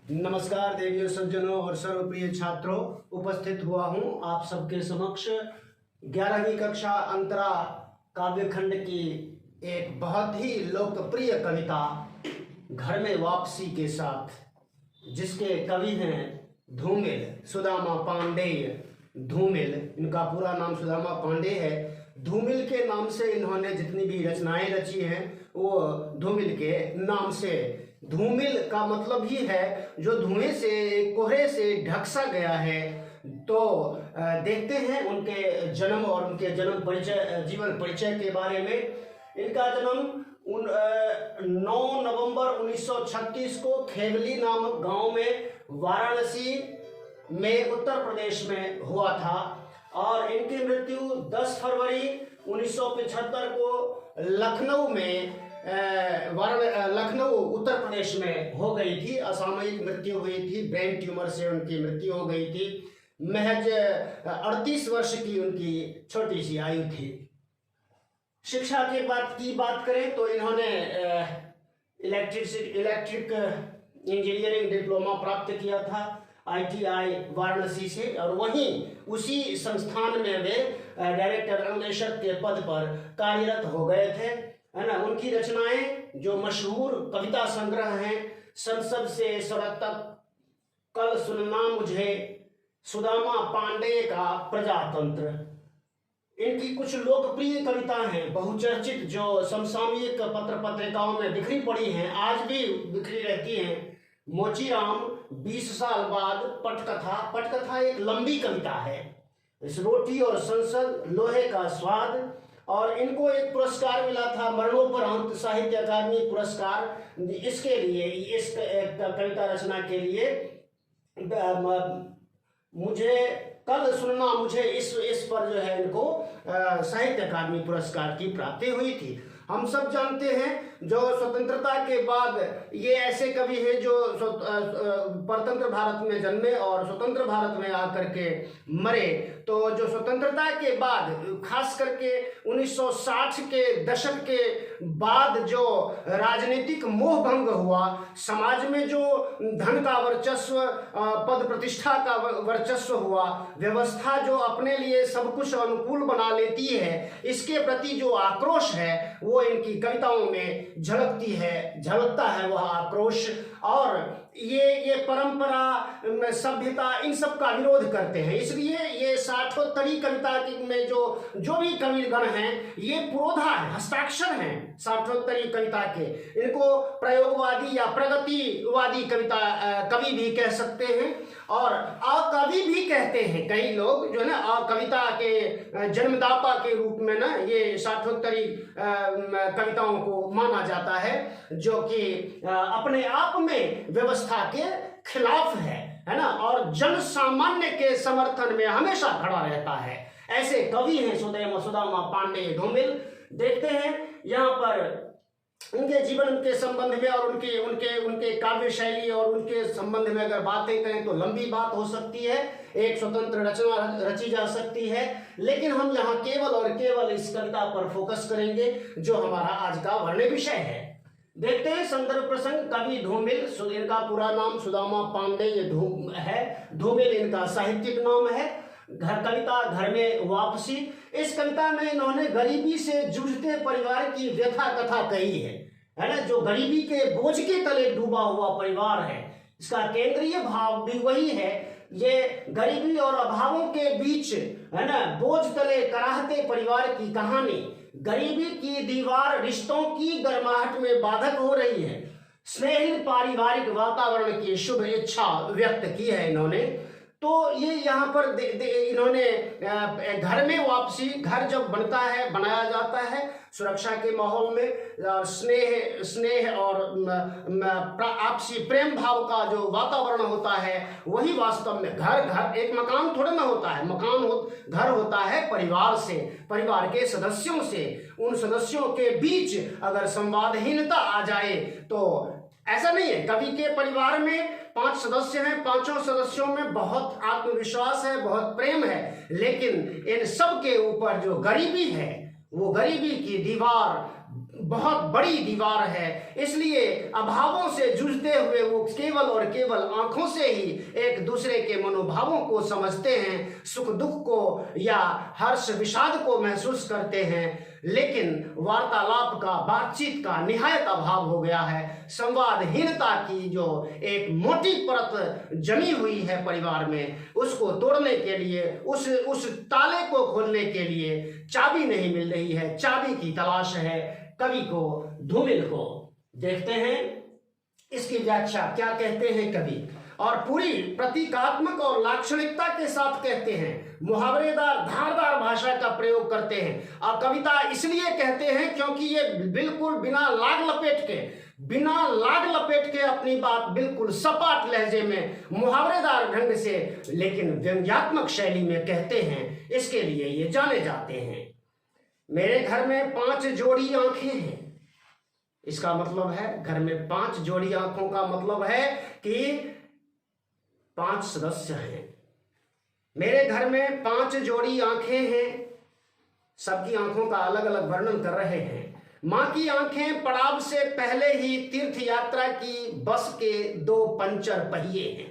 नमस्कार देवियों, सज्जनों और सर्वप्रिय छात्रों। उपस्थित हुआ हूं आप सबके समक्ष 11वीं कक्षा अंतरा काव्यखंड की एक बहुत ही लोकप्रिय कविता घर में वापसी के साथ, जिसके कवि हैं धूमिल, सुदामा पांडेय। धूमिल, इनका पूरा नाम सुदामा पांडेय है। धूमिल के नाम से इन्होंने जितनी भी रचनाएं रची हैं वो धूमिल के नाम से। धूमिल का मतलब ही है जो धुएं से, कोहरे से ढक सा गया है। तो देखते हैं उनके जन्म और उनके जन्म परिचय, जीवन परिचय के बारे में। इनका जन्म 9 नवंबर 1936 को खेवली नामक गांव में वाराणसी में उत्तर प्रदेश में हुआ था और इनकी मृत्यु 10 फरवरी 1975 को लखनऊ में लखनऊ उत्तर प्रदेश में हो गई थी। असामयिक मृत्यु हुई थी, ब्रेन ट्यूमर से उनकी मृत्यु हो गई थी। महज 38 वर्ष की उनकी छोटी सी आयु थी। शिक्षा के की बात करें तो इन्होंने इलेक्ट्रिक इंजीनियरिंग डिप्लोमा प्राप्त किया था ITI वाराणसी से, और वहीं उसी संस्थान में वे डायरेक्टर अनुदेशक के पद पर कार्यरत हो गए थे, है ना। उनकी रचनाएं जो मशहूर कविता संग्रह हैं, संसद से सड़क तक, कल सुनना मुझे, सुदामा पांडेय का प्रजातंत्र, इनकी कुछ लोकप्रिय कविता हैं, बहुचर्चित, जो समसामयिक पत्र पत्रिकाओं में बिखरी पड़ी हैं, आज भी बिखरी रहती हैं। मोचीराम, 20 साल बाद, पटकथा। पटकथा एक लंबी कविता है। इस रोटी और संसद, लोहे का स्वाद, और इनको एक पुरस्कार मिला था मरणोपरांत, साहित्य अकादमी पुरस्कार। इसके लिए, इस कविता रचना के लिए मुझे कल सुनना मुझे, इस पर जो है इनको साहित्य अकादमी पुरस्कार की प्राप्ति हुई थी। हम सब जानते हैं जो स्वतंत्रता के बाद ये ऐसे कवि हैं जो परतंत्र भारत में जन्मे और स्वतंत्र भारत में आकर के मरे। तो जो स्वतंत्रता के बाद, खास करके 1960 के दशक के बाद जो राजनीतिक मोह भंग हुआ, समाज में जो धन का वर्चस्व, पद प्रतिष्ठा का वर्चस्व हुआ, व्यवस्था जो अपने लिए सब कुछ अनुकूल बना लेती है, इसके प्रति जो आक्रोश है वो इनकी कविताओं में झलकता है वह आक्रोश। और ये परंपरा, सभ्यता, इन सब का विरोध करते हैं। इसलिए ये साठोत्तरी कविता में जो भी कविगण हैं ये पुरोधा है, हस्ताक्षर हैं साठोत्तरी कविता के। इनको प्रयोगवादी या प्रगतिवादी कवि भी कह सकते हैं और अकवि भी कहते हैं कई लोग, जो है ना, कविता के जन्मदाता के रूप में ना ये साठोत्तरी कविताओं को माना जाता है, जो कि अपने आप में व्यवस्था के खिलाफ है ना, और जन सामान्य के समर्थन में हमेशा खड़ा रहता है। ऐसे कवि हैं सुदामा पांडेय धूमिल। देखते हैं यहाँ पर उनके जीवन के संबंध में और उनके काव्य शैली और उनके संबंध में अगर बातें करें तो लंबी बात हो सकती है, एक स्वतंत्र रचना रची जा सकती है, लेकिन हम यहाँ केवल और केवल इस कविता पर फोकस करेंगे जो हमारा आज का वर्ण्य विषय है। देखते हैं संदर्भ प्रसंग। कवि धूमिल, इनका पूरा नाम सुदामा पांडेय है। धूमिल इनका साहित्यिक नाम है। कविता घर में वापसी। इस कविता में इन्होंने गरीबी से जूझते परिवार की व्यथा कथा कही है ना, जो गरीबी के बोझ के तले डूबा हुआ परिवार है। इसका केंद्रीय भाव भी वही है, ये गरीबी और अभावों के बीच, है ना, बोझ तले कराहते परिवार की कहानी। गरीबी की दीवार रिश्तों की गर्माहट में बाधक हो रही है। स्नेहिल पारिवारिक वातावरण की शुभ इच्छा व्यक्त की है इन्होंने। तो ये यहाँ पर इन्होंने घर में वापसी, घर जब बनाया जाता है सुरक्षा के माहौल में, और स्नेह और आपसी प्रेम भाव का जो वातावरण होता है, वही वास्तव में घर एक मकान थोड़ा ना होता है। घर होता है परिवार से, परिवार के सदस्यों से। उन सदस्यों के बीच अगर संवादहीनता आ जाए तो ऐसा नहीं है। कवि के परिवार में 5 सदस्य हैं, 5 सदस्यों में बहुत आत्मविश्वास है, बहुत प्रेम है, लेकिन इन सब के ऊपर जो गरीबी है, वो गरीबी की दीवार बहुत बड़ी दीवार है। इसलिए अभावों से जूझते हुए वो केवल और केवल आंखों से ही एक दूसरे के मनोभावों को समझते हैं, सुख दुख को या हर्ष विषाद को महसूस करते हैं, लेकिन वार्तालाप का, बातचीत का निहायत अभाव हो गया है। संवादहीनता की जो एक मोटी परत जमी हुई है परिवार में, उसको तोड़ने के लिए, उस ताले को खोलने के लिए चाबी नहीं मिल रही है। चाबी की तलाश है कवि को, धूमिल को। देखते हैं इसकी व्याख्या क्या कहते हैं कवि, और पूरी प्रतीकात्मक और लाक्षणिकता के साथ कहते हैं, मुहावरेदार धारदार भाषा का प्रयोग करते हैं। और कविता इसलिए कहते हैं क्योंकि ये बिल्कुल बिना लाग लपेट के अपनी बात बिल्कुल सपाट लहजे में, मुहावरेदार ढंग से लेकिन व्यंग्यात्मक शैली में कहते हैं। इसके लिए ये जाने जाते हैं। मेरे घर में 5 जोड़ी आंखें हैं। इसका मतलब है, घर में 5 जोड़ी आंखों का मतलब है कि 5 सदस्य हैं। मेरे घर में 5 जोड़ी आंखें हैं। सबकी आंखों का अलग अलग वर्णन कर रहे हैं। मां की आंखें पड़ाव से पहले ही तीर्थ यात्रा की बस के 2 पंचर पहिए हैं।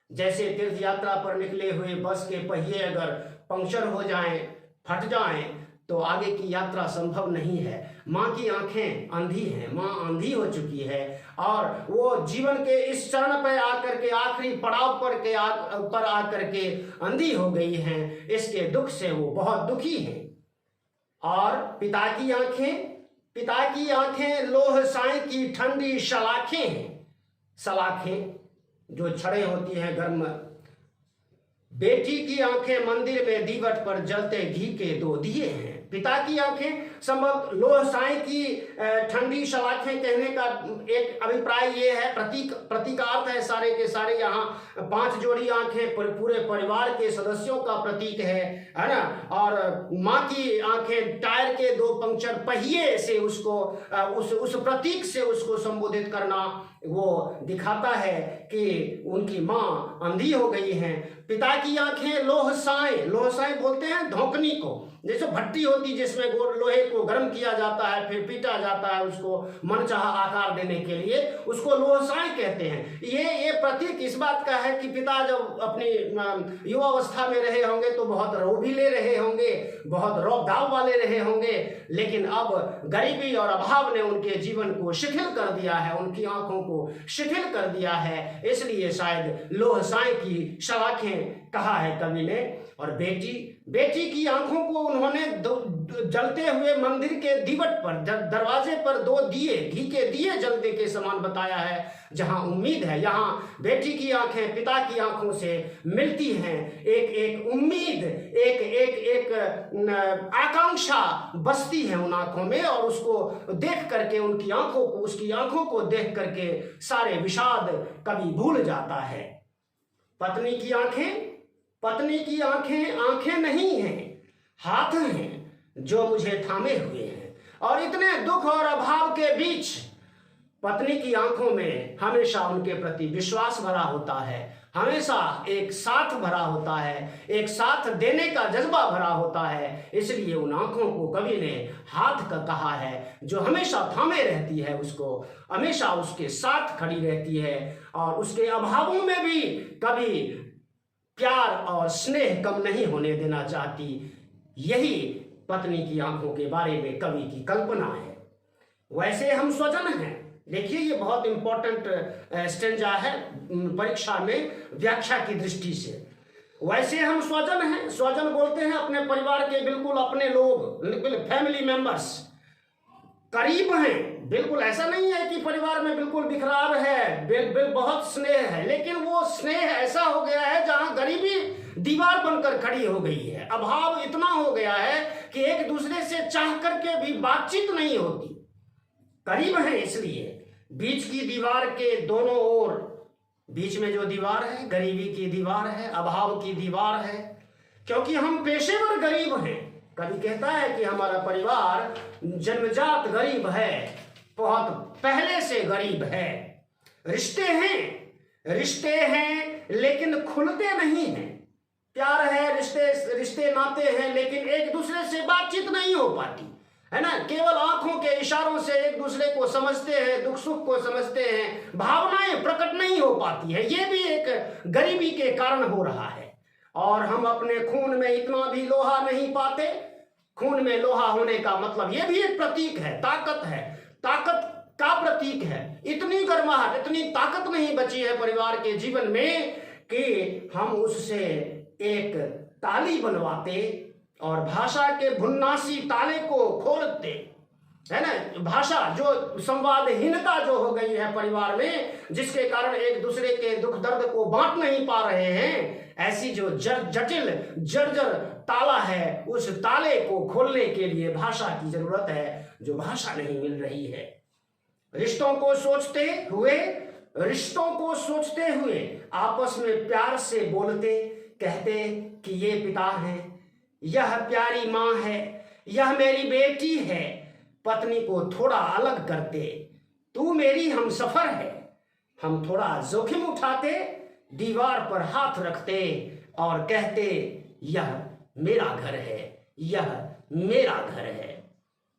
जैसे तीर्थ यात्रा पर निकले हुए बस के पहिए अगर पंक्चर हो जाएं, फट जाएं, तो आगे की यात्रा संभव नहीं है। माँ की आंखें अंधी हैं, माँ अंधी हो चुकी है और वो जीवन के इस चरण पर आकर के, आखिरी पड़ाव पर आकर के अंधी हो गई हैं। इसके दुख से वो बहुत दुखी हैं। और पिता की आंखें लोह साई की ठंडी सलाखें हैं। सलाखें जो छड़े होती हैं गर्म। बेटी की आंखें मंदिर में दीवट पर जलते घी के 2 दिए हैं। पिता की आंखें संभव लोह साई की ठंडी सलाखें कहने का एक अभिप्राय ये है, प्रतीकार्थ है सारे के सारे। यहाँ 5 जोड़ी आंखें पूरे परिवार के सदस्यों का प्रतीक है ना। और माँ की आंखें टायर के 2 पंक्चर पहिए से उसको उस प्रतीक से उसको संबोधित करना वो दिखाता है कि उनकी माँ अंधी हो गई हैं। पिता की आंखें लोह साई बोलते हैं धोकनी को, जैसे भट्टी होती जिसमें लोहे को गर्म किया जाता है, फिर पीटा जाता है उसको मनचाहा आकार देने के लिए, उसको लोह साई कहते हैं। ये प्रतीक इस बात का है कि पिता जब अपनी युवावस्था में रहे होंगे तो बहुत रोबीले रहे होंगे, बहुत रौब-दाव वाले रहे होंगे, लेकिन अब गरीबी और अभाव ने उनके जीवन को शिथिल कर दिया है, उनकी आंखों को शिथिल कर दिया है। इसलिए शायद लोह साई की सलाखें कहा है कवि ने। और बेटी की आंखों को उन्होंने जलते हुए मंदिर के दीवट पर, दरवाजे पर 2 दिए, घी के दिए जलते के समान बताया है। जहां उम्मीद है, यहाँ बेटी की आंखें पिता की आंखों से मिलती हैं। एक उम्मीद, एक आकांक्षा बसती है उन आंखों में, और उसको देख करके, उसकी आंखों को देख करके सारे विषाद कभी भूल जाता है। पत्नी की आंखें नहीं हैं, हाथ हैं जो मुझे थामे हुए हैं। और इतने दुख और अभाव के बीच पत्नी की आंखों में हमेशा उनके प्रति विश्वास भरा होता है, हमेशा एक साथ भरा होता है, एक साथ देने का जज्बा भरा होता है। इसलिए उन आंखों को कवि ने हाथ का कहा है, जो हमेशा थामे रहती है, उसको हमेशा उसके साथ खड़ी रहती है और उसके अभावों में भी कभी प्यार और स्नेह कम नहीं होने देना चाहती। यही पत्नी की आंखों के बारे में कवि की कल्पना है। वैसे हम स्वजन हैं। देखिए, ये बहुत इंपॉर्टेंट स्टेंजा है परीक्षा में व्याख्या की दृष्टि से। वैसे हम स्वजन हैं। स्वजन बोलते हैं अपने परिवार के बिल्कुल अपने लोग, फैमिली मेंबर्स, करीब हैं। बिल्कुल ऐसा नहीं है कि परिवार में बिल्कुल बिखराव है, बहुत स्नेह है, लेकिन वो स्नेह ऐसा हो गया है जहां गरीबी दीवार बनकर खड़ी हो गई है। अभाव इतना हो गया है कि एक दूसरे से चाह करके भी बातचीत नहीं होती। करीब है इसलिए बीच की दीवार के दोनों ओर, बीच में जो दीवार है गरीबी की दीवार है, अभाव की दीवार है, क्योंकि हम पेशेवर गरीब हैं। कभी कहता है कि हमारा परिवार जन्मजात गरीब है, बहुत पहले से गरीब है। रिश्ते हैं लेकिन खुलते नहीं हैं। प्यार है, रिश्ते नाते हैं, लेकिन एक दूसरे से बातचीत नहीं हो पाती है ना, केवल आंखों के इशारों से एक दूसरे को समझते हैं, दुख सुख को समझते हैं, भावनाएं प्रकट नहीं हो पाती है। ये भी एक गरीबी के कारण हो रहा है। और हम अपने खून में इतना भी लोहा नहीं पाते। खून में लोहा होने का मतलब ये भी एक प्रतीक है, ताकत है, ताकत का प्रतीक है। इतनी गर्माहट, इतनी ताकत नहीं बची है परिवार के जीवन में कि हम उससे एक ताली बनवाते और भाषा के भुन्नासी ताले को खोलते, है ना। भाषा जो संवादहीनता जो हो गई है परिवार में, जिसके कारण एक दूसरे के दुख दर्द को बांट नहीं पा रहे हैं, ऐसी जो जटिल जर्जर ताला है, उस ताले को खोलने के लिए भाषा की जरूरत है, जो भाषा नहीं मिल रही है। रिश्तों को सोचते हुए आपस में प्यार से बोलते, कहते कि ये पिता है, यह प्यारी माँ है, यह मेरी बेटी है। पत्नी को थोड़ा अलग करते, तू मेरी हमसफर है। हम थोड़ा जोखिम उठाते, दीवार पर हाथ रखते और कहते यह मेरा घर है, यह मेरा घर है।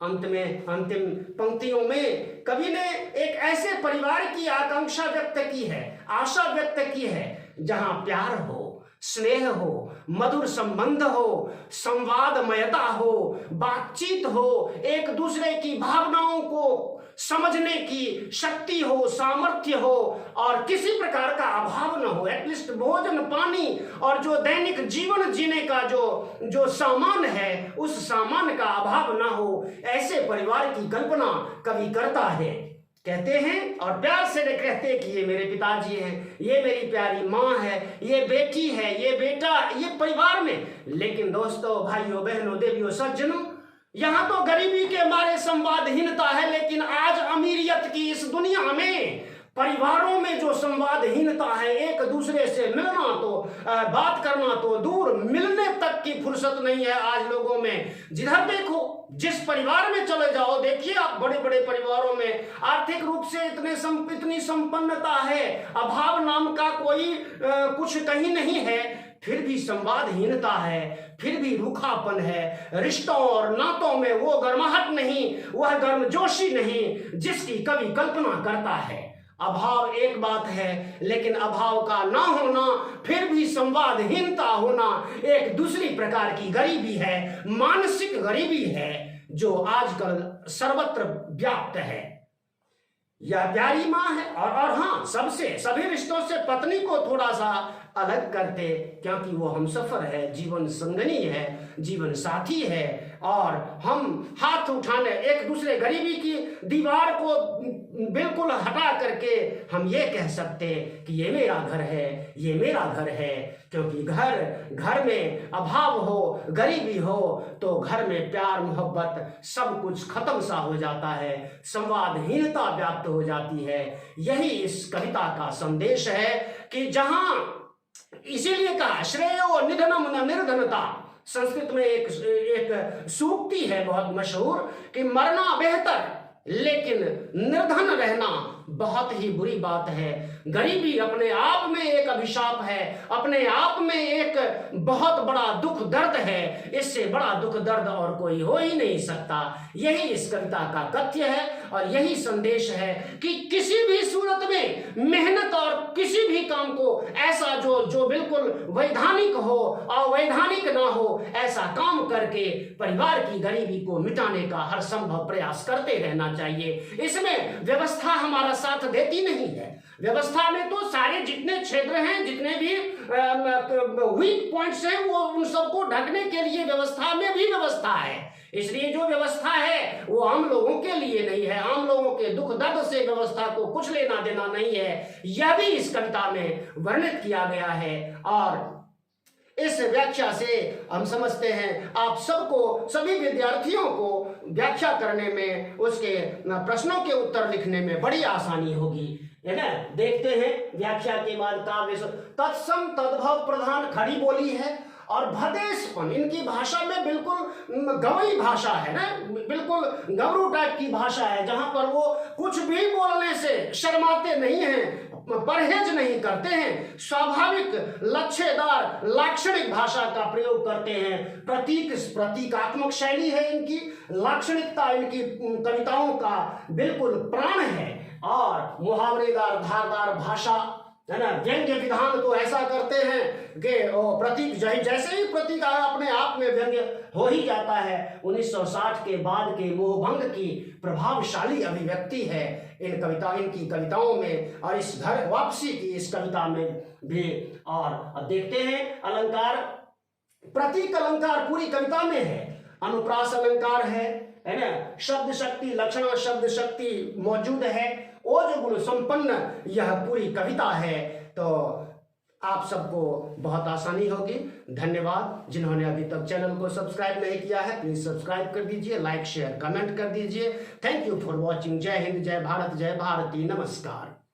अंत में अंतिम पंक्तियों में कवि ने एक ऐसे परिवार की आकांक्षा व्यक्त की है, आशा व्यक्त की है, जहां प्यार हो, स्नेह हो, मधुर संबंध हो, संवादमयता हो, बातचीत हो, एक दूसरे की भावनाओं को समझने की शक्ति हो, सामर्थ्य हो, और किसी प्रकार का अभाव न हो। एटलीस्ट भोजन, पानी और जो दैनिक जीवन जीने का जो सामान है, उस सामान का अभाव न हो। ऐसे परिवार की कल्पना कवि करता है, कहते हैं और प्यार से कहते हैं कि ये मेरे पिताजी हैं, ये मेरी प्यारी माँ है, ये बेटी है, ये बेटा, ये परिवार में। लेकिन दोस्तों, भाइयों, बहनों, देवियों, सज्जनों, यहां तो गरीबी के मारे संवादहीनता है, लेकिन आज अमीरियत की इस दुनिया में परिवारों में जो संवादहीनता है, एक दूसरे से मिलना तो बात करना तो दूर, मिलने तक की फुर्सत नहीं है आज लोगों में। जिधर देखो, जिस परिवार में चले जाओ, देखिए आप बड़े बड़े परिवारों में आर्थिक रूप से इतनी संपन्नता है, अभाव नाम का कोई कुछ कहीं नहीं है, फिर भी संवादहीनता है, फिर भी रूखापन है। रिश्तों और नातों में वो गर्माहट नहीं, वह गर्मजोशी नहीं जिसकी कवि कल्पना करता है। अभाव एक बात है, लेकिन अभाव का ना होना, फिर भी संवादहीनता होना एक दूसरी प्रकार की गरीबी है, मानसिक गरीबी है, जो आजकल सर्वत्र व्याप्त है। यह प्यारी माँ है। और हाँ, सभी रिश्तों से पत्नी को थोड़ा सा अलग करते, क्योंकि वो हमसफर है, जीवन संगनी है, जीवन साथी है। और हम हाथ उठाने, एक दूसरे गरीबी की दीवार को बिल्कुल हटा करके हम ये कह सकते कि ये मेरा घर है, ये मेरा घर है। क्योंकि घर में अभाव हो, गरीबी हो, तो घर में प्यार, मोहब्बत सब कुछ खत्म सा हो जाता है, संवादहीनता व्याप्त हो जाती है। यही इस कविता का संदेश है कि जहां, इसीलिए कहा श्रेयो निधनम न निर्धनता। संस्कृत में एक सूक्ति है बहुत मशहूर कि मरना बेहतर, लेकिन निर्धन रहना बहुत ही बुरी बात है। गरीबी अपने आप में एक अभिशाप है, अपने आप में एक बहुत बड़ा दुख दर्द है। इससे बड़ा दुख दर्द और कोई हो ही नहीं सकता। यही इस कविता का तथ्य है और यही संदेश है कि किसी भी सूरत में मेहनत और किसी भी काम को ऐसा जो बिल्कुल वैधानिक हो, अवैधानिक ना हो, ऐसा काम करके परिवार की गरीबी को मिटाने का हर संभव प्रयास करते रहना चाहिए। इसमें व्यवस्था हमारा साथ देती नहीं है। व्यवस्था में तो सारे जितने क्षेत्र हैं, जितने भी वीक पॉइंट्स हैं, वो उन सबको ढकने के लिए व्यवस्था में भी व्यवस्था है। इसलिए जो व्यवस्था है वो आम लोगों के लिए नहीं है, आम लोगों के दुख दर्द से व्यवस्था को कुछ लेना देना नहीं है। यह भी इस कविता में वर्णित किया गया है। और इस व्याख्या से हम समझते हैं आप सबको, सभी विद्यार्थियों को व्याख्या करने में, उसके प्रश्नों के उत्तर लिखने में बड़ी आसानी होगी, है ना। देखते हैं व्याख्या के बाद काव्य तत्सम तद्भव प्रधान खड़ी बोली है और भदेशपन, इनकी भाषा में बिल्कुल गवई भाषा है ना, बिल्कुल गवरू टाइप की भाषा है, जहां पर वो कुछ भी बोलने से शर्माते नहीं हैं, परहेज नहीं करते हैं, स्वाभाविक लच्छेदार लाक्षणिक भाषा का प्रयोग करते हैं। प्रतीकात्मक शैली है इनकी, लाक्षणिकता इनकी कविताओं का बिल्कुल प्राण है। और मुहावरेदार धारदार भाषा है ना, व्यंग्य विधान तो ऐसा करते हैं कि प्रतीक जैसे ही प्रतीक अपने आप में व्यंग्य हो ही जाता है। 1960 के बाद के मोहभंग की प्रभावशाली अभिव्यक्ति है इनकी कविताओं में, और इस घर वापसी की इस कविता में भी। और देखते हैं अलंकार, प्रतीक अलंकार पूरी कविता में है, अनुप्रास अलंकार है ना, शब्द शक्ति, लक्षणा शब्द शक्ति मौजूद है, ओज गुण संपन्न यह पूरी कविता है। तो आप सबको बहुत आसानी होगी। धन्यवाद। जिन्होंने अभी तक चैनल को सब्सक्राइब नहीं किया है प्लीज सब्सक्राइब कर दीजिए, लाइक शेयर कमेंट कर दीजिए। Thank you for watching. जय हिंद, जय भारत, जय भारती, नमस्कार।